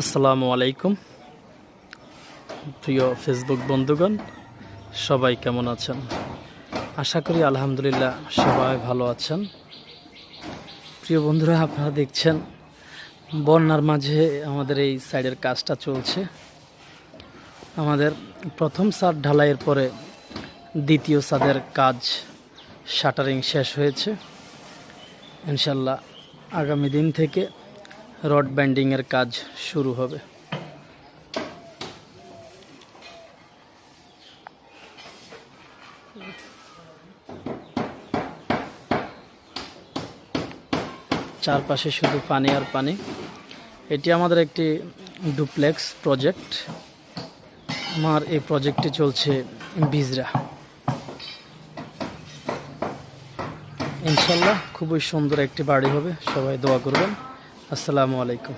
আসসালামু আলাইকুম প্রিয় ফেসবুক বন্ধুগণ, সবাই কেমন আছেন? আশা করি আলহামদুলিল্লাহ সবাই ভালো আছেন। প্রিয় বন্ধুরা, আপনারা দেখছেন বন্যার মাঝে আমাদের এই সাইডের কাজটা চলছে। আমাদের প্রথম ছাদ ঢালাইয়ের পরে দ্বিতীয় ছাদের কাজ শাটারিং শেষ হয়েছে। ইনশাল্লাহ আগামী দিন থেকে রড ব্যান্ডিংয়ের কাজ শুরু হবে। চারপাশে শুধু পানি আর পানি। এটি আমাদের একটি ডুপ্লেক্স প্রজেক্ট। আমার এই প্রজেক্টটি চলছে বিজরা। ইনশাল্লাহ খুবই সুন্দর একটি বাড়ি হবে, সবাই দোয়া করবেন। আসসালামু আলাইকুম।